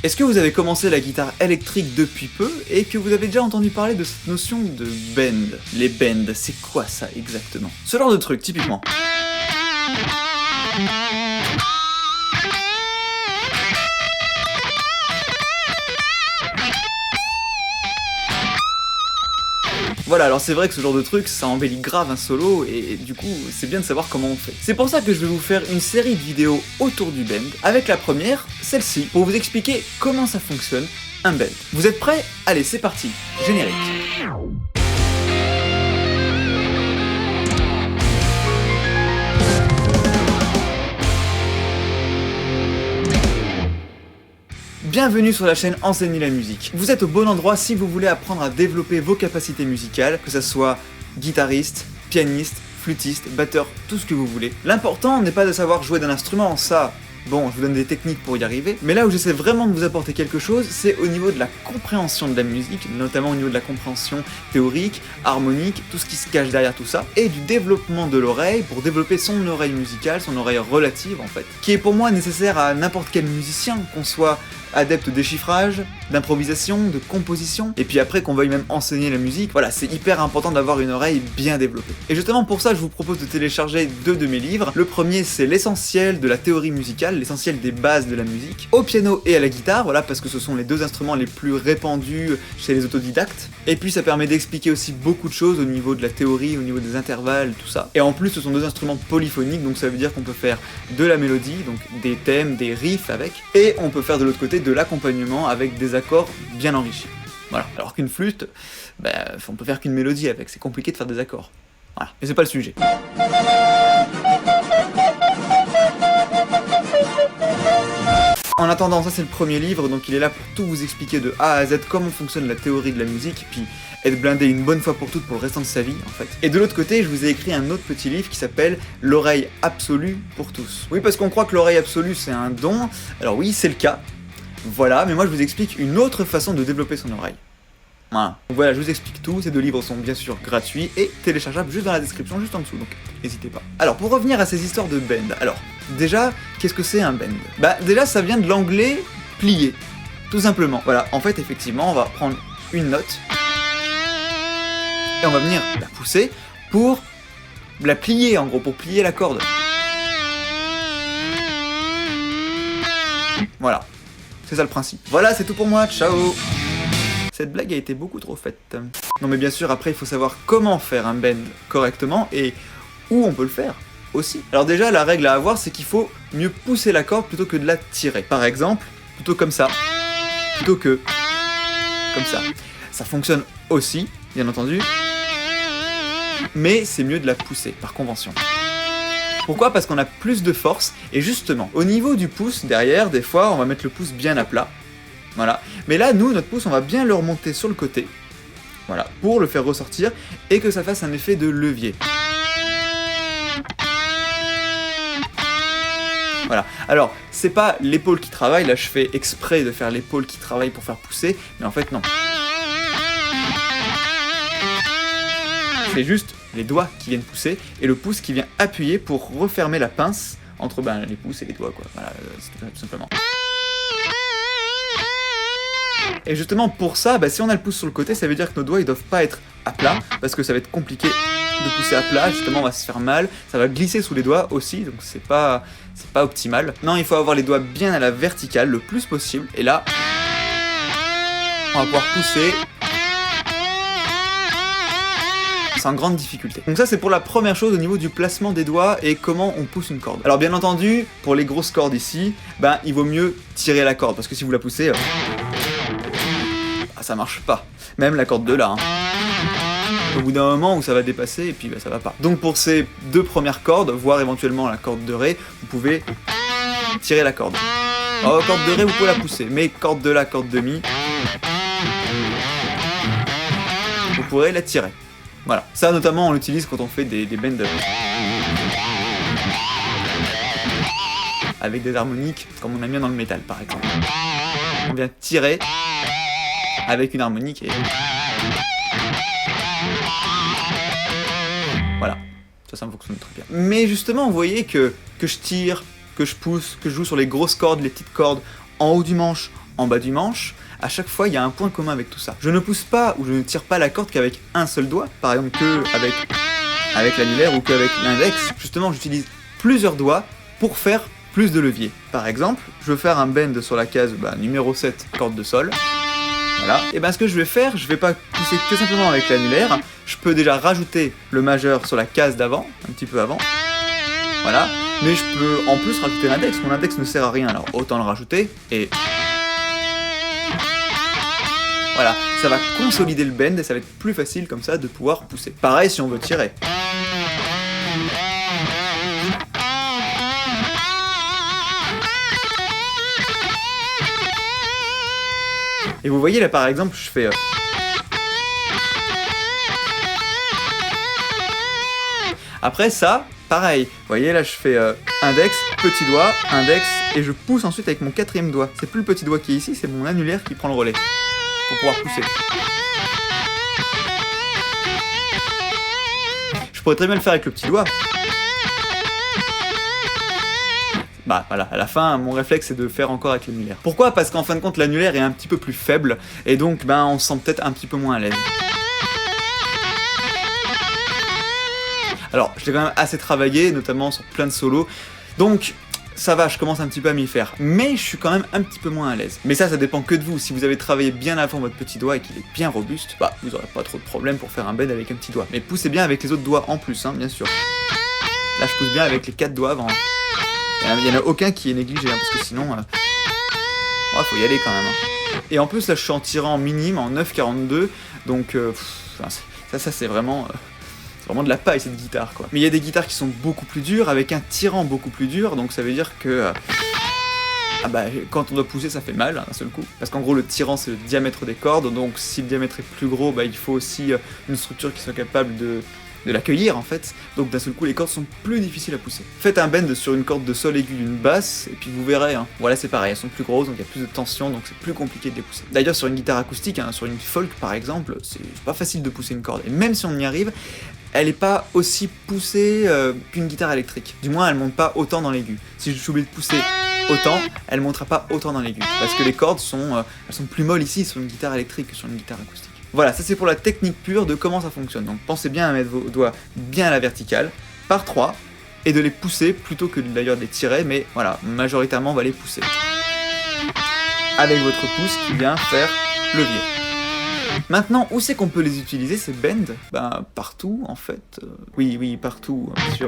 Est-ce que vous avez commencé la guitare électrique depuis peu et que vous avez déjà entendu parler de cette notion de bend? Les bends, c'est quoi ça exactement? Ce genre de truc, typiquement. Voilà, alors c'est vrai que ce genre de truc, ça embellit grave un solo, et du coup, c'est bien de savoir comment on fait. C'est pour ça que je vais vous faire une série de vidéos autour du bend, avec la première, celle-ci, pour vous expliquer comment ça fonctionne, un bend. Vous êtes prêts? Allez, c'est parti, générique. Bienvenue sur la chaîne Enseignez la musique. Vous êtes au bon endroit si vous voulez apprendre à développer vos capacités musicales, que ça soit guitariste, pianiste, flûtiste, batteur, tout ce que vous voulez. L'important n'est pas de savoir jouer d'un instrument, ça, bon, je vous donne des techniques pour y arriver, mais là où j'essaie vraiment de vous apporter quelque chose, c'est au niveau de la compréhension de la musique, notamment au niveau de la compréhension théorique, harmonique, tout ce qui se cache derrière tout ça, et du développement de l'oreille pour développer son oreille musicale, son oreille relative en fait, qui est pour moi nécessaire à n'importe quel musicien, qu'on soit adepte de chiffrage, d'improvisation, de composition, et puis après qu'on veuille même enseigner la musique, voilà, c'est hyper important d'avoir une oreille bien développée. Et justement pour ça, je vous propose de télécharger 2 de mes livres. Le premier, c'est l'essentiel de la théorie musicale, l'essentiel des bases de la musique, au piano et à la guitare, voilà, parce que ce sont les 2 instruments les plus répandus chez les autodidactes. Et puis ça permet d'expliquer aussi beaucoup de choses au niveau de la théorie, au niveau des intervalles, tout ça. Et en plus, ce sont 2 instruments polyphoniques, donc ça veut dire qu'on peut faire de la mélodie, donc des thèmes, des riffs avec, et on peut faire de l'autre côté de l'accompagnement avec des accords bien enrichis. Voilà. Alors qu'une flûte, on peut faire qu'une mélodie avec, c'est compliqué de faire des accords. Voilà. Mais c'est pas le sujet. En attendant, ça c'est le premier livre, donc il est là pour tout vous expliquer de A à Z comment fonctionne la théorie de la musique, puis être blindé une bonne fois pour toutes pour le restant de sa vie en fait. Et de l'autre côté, je vous ai écrit un autre petit livre qui s'appelle L'oreille absolue pour tous. Oui, parce qu'on croit que l'oreille absolue c'est un don, alors oui, c'est le cas. Voilà, mais moi je vous explique une autre façon de développer son oreille. Voilà. Donc voilà, je vous explique tout, ces 2 livres sont bien sûr gratuits et téléchargeables juste dans la description, juste en dessous, donc n'hésitez pas. Alors pour revenir à ces histoires de bend, alors déjà, qu'est-ce que c'est un bend? Déjà ça vient de l'anglais plier, tout simplement. Voilà, en fait effectivement on va prendre une note et on va venir la pousser pour la plier en gros, pour plier la corde. Voilà. C'est ça le principe. Voilà, c'est tout pour moi, ciao! Cette blague a été beaucoup trop faite. Non mais bien sûr, après il faut savoir comment faire un bend correctement et où on peut le faire aussi. Alors déjà, la règle à avoir, c'est qu'il faut mieux pousser la corde plutôt que de la tirer. Par exemple, plutôt comme ça, plutôt que comme ça. Ça fonctionne aussi, bien entendu, mais c'est mieux de la pousser, par convention. Pourquoi? Parce qu'on a plus de force, et justement, au niveau du pouce, derrière, des fois, on va mettre le pouce bien à plat. Voilà. Mais là, nous, notre pouce, on va bien le remonter sur le côté. Voilà, pour le faire ressortir, et que ça fasse un effet de levier. Voilà. Alors, c'est pas l'épaule qui travaille, là je fais exprès de faire l'épaule qui travaille pour faire pousser, mais en fait non. C'est juste les doigts qui viennent pousser et le pouce qui vient appuyer pour refermer la pince entre les pouces et les doigts, quoi. Voilà, c'est tout simplement. Et justement pour ça, si on a le pouce sur le côté, ça veut dire que nos doigts ils doivent pas être à plat, parce que ça va être compliqué de pousser à plat, justement on va se faire mal, ça va glisser sous les doigts aussi, donc c'est pas optimal. Non, il faut avoir les doigts bien à la verticale le plus possible, et là, on va pouvoir pousser sans grande difficulté. Donc ça c'est pour la première chose au niveau du placement des doigts et comment on pousse une corde. Alors bien entendu, pour les grosses cordes ici, il vaut mieux tirer la corde, parce que si vous la poussez, ça marche pas. Même la corde de là. Au bout d'un moment où ça va dépasser et puis ça va pas. Donc pour ces 2 premières cordes, voire éventuellement la corde de ré, vous pouvez tirer la corde. Alors corde de ré vous pouvez la pousser, mais corde de la, corde de mi, vous pourrez la tirer. Voilà. Ça notamment on l'utilise quand on fait des bends avec des harmoniques, comme on aime bien dans le métal par exemple. On vient tirer avec une harmonique et voilà, ça me fonctionne très bien. Mais justement, vous voyez que je tire, que je pousse, que je joue sur les grosses cordes, les petites cordes, en haut du manche, en bas du manche, à chaque fois il y a un point commun avec tout ça. Je ne pousse pas ou je ne tire pas la corde qu'avec un seul doigt, par exemple avec l'annulaire ou qu'avec l'index. Justement, j'utilise plusieurs doigts pour faire plus de levier. Par exemple, je veux faire un bend sur la case numéro 7, corde de sol. Voilà. Et ce que je vais faire, je vais pas pousser que simplement avec l'annulaire, je peux déjà rajouter le majeur sur la case d'avant, un petit peu avant. Voilà. Mais je peux en plus rajouter l'index. Mon index ne sert à rien, alors autant le rajouter et... Voilà, ça va consolider le bend et ça va être plus facile comme ça de pouvoir pousser. Pareil si on veut tirer. Et vous voyez là par exemple, je fais... Après ça, pareil. Vous voyez là je fais index, petit doigt, index, et je pousse ensuite avec mon quatrième doigt. C'est plus le petit doigt qui est ici, c'est mon annulaire qui prend le relais. Pour pouvoir pousser. Je pourrais très bien le faire avec le petit doigt. Voilà, à la fin, mon réflexe c'est de faire encore avec l'annulaire. Pourquoi ? Parce qu'en fin de compte, l'annulaire est un petit peu plus faible, et donc on se sent peut-être un petit peu moins à l'aise. Alors, je l'ai quand même assez travaillé, notamment sur plein de solos, donc ça va, je commence un petit peu à m'y faire, mais je suis quand même un petit peu moins à l'aise. Mais ça dépend que de vous. Si vous avez travaillé bien avant votre petit doigt et qu'il est bien robuste, vous n'aurez pas trop de problème pour faire un bend avec un petit doigt. Mais poussez bien avec les autres doigts en plus, bien sûr. Là, je pousse bien avec les 4 doigts avant. Il n'y en a aucun qui est négligé, parce que sinon... faut y aller quand même. Et en plus, là, je suis en tirant minime, en 9,42, donc... ça c'est vraiment... C'est vraiment de la paille cette guitare quoi. Mais il y a des guitares qui sont beaucoup plus dures, avec un tirant beaucoup plus dur, donc ça veut dire que... quand on doit pousser ça fait mal d'un seul coup. Parce qu'en gros le tirant c'est le diamètre des cordes, donc si le diamètre est plus gros, il faut aussi une structure qui soit capable de l'accueillir en fait. Donc d'un seul coup les cordes sont plus difficiles à pousser. Faites un bend sur une corde de sol aigu d'une basse, et puis vous verrez, voilà c'est pareil, elles sont plus grosses, donc il y a plus de tension, donc c'est plus compliqué de les pousser. D'ailleurs sur une guitare acoustique, sur une folk par exemple, c'est pas facile de pousser une corde, et même si on y arrive, elle est pas aussi poussée qu'une guitare électrique. Du moins, elle monte pas autant dans l'aigu. Si je suis obligé de pousser autant, elle montera pas autant dans l'aigu. Parce que les cordes sont plus molles ici sur une guitare électrique que sur une guitare acoustique. Voilà, ça c'est pour la technique pure de comment ça fonctionne. Donc pensez bien à mettre vos doigts bien à la verticale, par 3, et de les pousser plutôt que d'ailleurs de les tirer, mais voilà, majoritairement on va les pousser. Avec votre pouce qui vient faire levier. Maintenant, où c'est qu'on peut les utiliser ces bends ? Partout en fait. Oui, partout, bien sûr.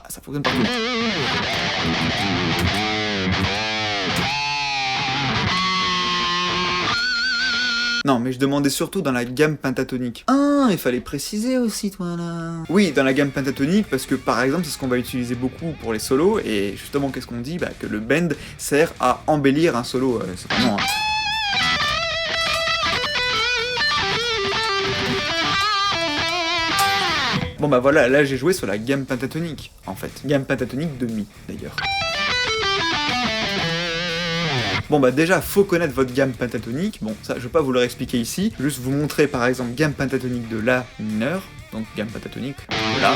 Ça fonctionne partout. Non, mais je demandais surtout dans la gamme pentatonique. Il fallait préciser aussi, toi, là. Oui, dans la gamme pentatonique, parce que, par exemple, c'est ce qu'on va utiliser beaucoup pour les solos, et justement, qu'est-ce qu'on dit ? Que le bend sert à embellir un solo, c'est vraiment... Voilà, là j'ai joué sur la gamme pentatonique, en fait. Gamme pentatonique de Mi, d'ailleurs. Déjà, faut connaître votre gamme pentatonique. Ça, je vais pas vous le réexpliquer ici. Je vais juste vous montrer, par exemple, gamme pentatonique de La mineur. Donc, gamme pentatonique de La.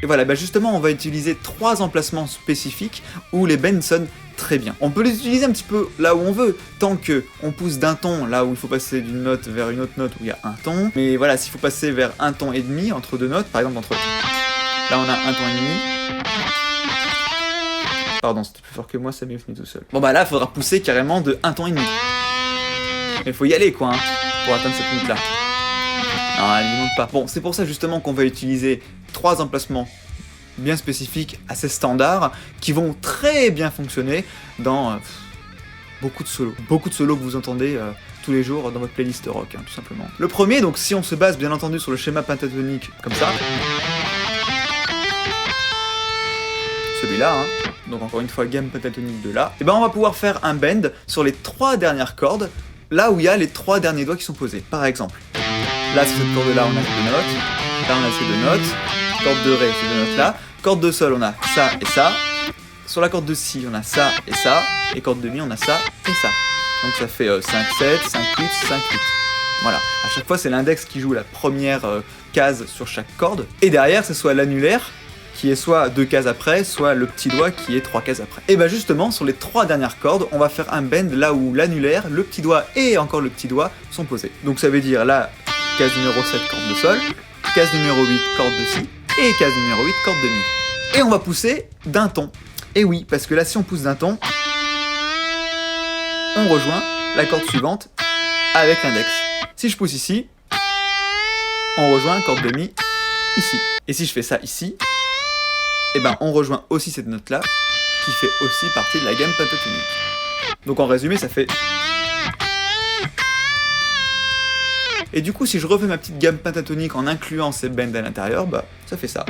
Et voilà, justement, on va utiliser 3 emplacements spécifiques où les bends sonnent très bien. On peut les utiliser un petit peu là où on veut, tant que on pousse d'un ton là où il faut passer d'une note vers une autre note où il y a un ton. Mais voilà, s'il faut passer vers un ton et demi entre 2 notes, par exemple entre... Là on a un ton et demi. Pardon, c'était plus fort que moi, ça m'est venu tout seul. Là, il faudra pousser carrément de un ton et demi. Mais faut y aller quoi, pour atteindre cette note là. Non, elle n'y monte pas. C'est pour ça justement qu'on va utiliser 3 emplacements bien spécifiques, assez standards, qui vont très bien fonctionner dans beaucoup de solos. Beaucoup de solos que vous entendez tous les jours dans votre playlist rock, tout simplement. Le premier, donc si on se base bien entendu sur le schéma pentatonique comme ça, celui-là, donc encore une fois gamme pentatonique de La, et on va pouvoir faire un bend sur les 3 dernières cordes, là où il y a les 3 derniers doigts qui sont posés. Par exemple, là sur cette corde-là on a ces 2 notes, là on a ces 2 notes, corde de Ré, ces 2 notes-là, corde de Sol on a ça et ça, sur la corde de Si on a ça, et corde de Mi on a ça et ça. Donc ça fait 5, 7, 5, 8, 5, 8. Voilà, à chaque fois c'est l'index qui joue la première case sur chaque corde, et derrière c'est soit l'annulaire, qui est soit 2 cases après, soit le petit doigt qui est 3 cases après. Et bah justement, sur les 3 dernières cordes, on va faire un bend là où l'annulaire, le petit doigt et encore le petit doigt sont posés. Donc ça veut dire là, case numéro 7, corde de sol, case numéro 8, corde de si, et case numéro 8, corde de mi. Et on va pousser d'un ton. Et oui, parce que là si on pousse d'un ton, on rejoint la corde suivante avec l'index. Si je pousse ici, on rejoint corde de mi ici. Et si je fais ça ici, et ben on rejoint aussi cette note là, qui fait aussi partie de la gamme pentatonique. Donc en résumé, ça fait... Et du coup, si je refais ma petite gamme pentatonique en incluant ces bends à l'intérieur, bah ça fait ça.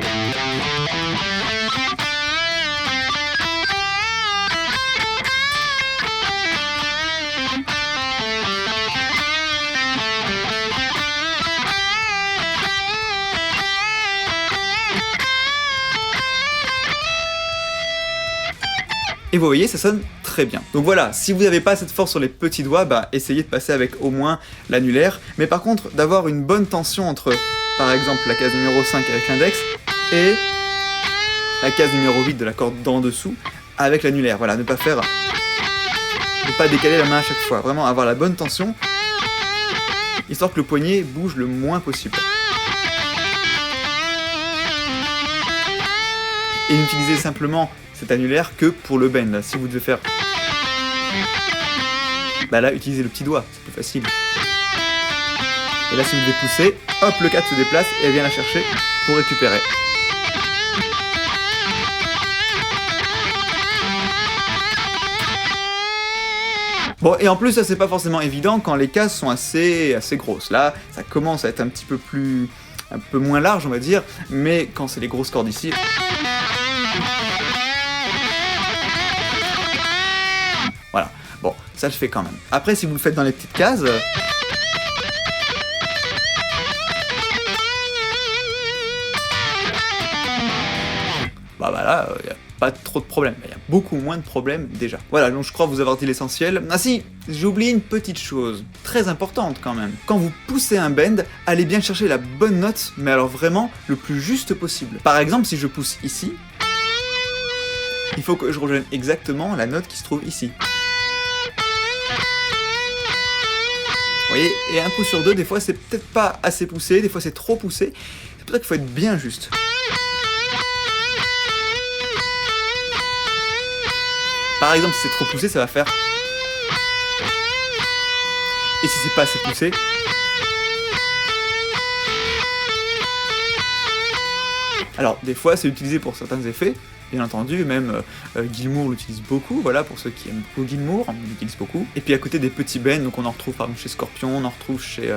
Et vous voyez, ça sonne très bien. Donc voilà, si vous n'avez pas cette force sur les petits doigts, bah essayez de passer avec au moins l'annulaire. Mais par contre, d'avoir une bonne tension entre, par exemple, la case numéro 5 avec l'index et la case numéro 8 de la corde d'en dessous avec l'annulaire. Voilà, ne pas décaler la main à chaque fois. Vraiment avoir la bonne tension, histoire que le poignet bouge le moins possible. Et n'utilisez simplement cet annulaire que pour le bend. Si vous devez faire... bah là, utilisez le petit doigt, c'est plus facile. Et là, si vous devez pousser, hop, le 4 se déplace et elle vient la chercher pour récupérer. Bon, et en plus, ça c'est pas forcément évident quand les cases sont assez grosses. Là, ça commence à être un peu moins large, on va dire, mais quand c'est les grosses cordes ici... Voilà, bon, ça je fais quand même. Après, si vous le faites dans les petites cases... bah là, il n'y a pas trop de problèmes. Il y a beaucoup moins de problèmes déjà. Voilà, donc je crois vous avoir dit l'essentiel. Ah si, j'ai oublié une petite chose, très importante quand même. Quand vous poussez un bend, allez bien chercher la bonne note, mais alors vraiment le plus juste possible. Par exemple, si je pousse ici, il faut que je rejoigne exactement la note qui se trouve ici. Vous voyez, et un coup sur deux, des fois c'est peut-être pas assez poussé, des fois c'est trop poussé. C'est pour ça qu'il faut être bien juste. Par exemple, si c'est trop poussé, ça va faire... Et si c'est pas assez poussé... Alors, des fois, c'est utilisé pour certains effets, bien entendu, même Gilmour l'utilise beaucoup, voilà, pour ceux qui aiment beaucoup Gilmour, on l'utilise beaucoup. Et puis à côté des petits bends, donc on en retrouve par exemple chez Scorpion, on en retrouve chez,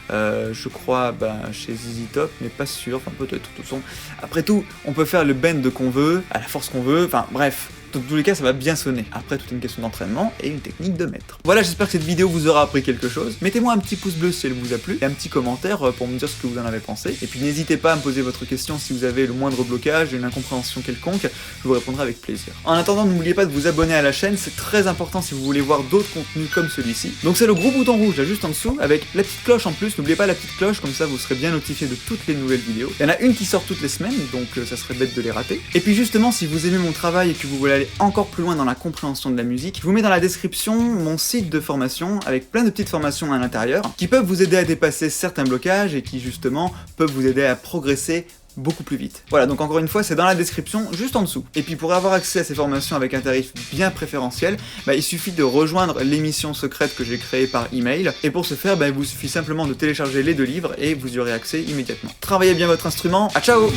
je crois, chez ZZ Top, mais pas sûr, enfin peut-être, tout son. Après tout, on peut faire le bend qu'on veut, à la force qu'on veut, enfin bref. Dans tous les cas, ça va bien sonner. Après, tout est une question d'entraînement et une technique de maître. Voilà, j'espère que cette vidéo vous aura appris quelque chose. Mettez-moi un petit pouce bleu si elle vous a plu et un petit commentaire pour me dire ce que vous en avez pensé. Et puis n'hésitez pas à me poser votre question si vous avez le moindre blocage, une incompréhension quelconque, je vous répondrai avec plaisir. En attendant, n'oubliez pas de vous abonner à la chaîne, c'est très important si vous voulez voir d'autres contenus comme celui-ci. Donc c'est le gros bouton rouge là juste en dessous avec la petite cloche en plus. N'oubliez pas la petite cloche, comme ça vous serez bien notifié de toutes les nouvelles vidéos. Il y en a une qui sort toutes les semaines, donc ça serait bête de les rater. Et puis justement, si vous aimez mon travail et que vous voulez aller encore plus loin dans la compréhension de la musique, je vous mets dans la description mon site de formation avec plein de petites formations à l'intérieur qui peuvent vous aider à dépasser certains blocages et qui justement peuvent vous aider à progresser beaucoup plus vite. Voilà, donc encore une fois, c'est dans la description, juste en dessous. Et puis pour avoir accès à ces formations avec un tarif bien préférentiel, il suffit de rejoindre l'émission secrète que j'ai créée par email. Et pour ce faire, il vous suffit simplement de télécharger les 2 livres et vous y aurez accès immédiatement. Travaillez bien votre instrument, à ciao!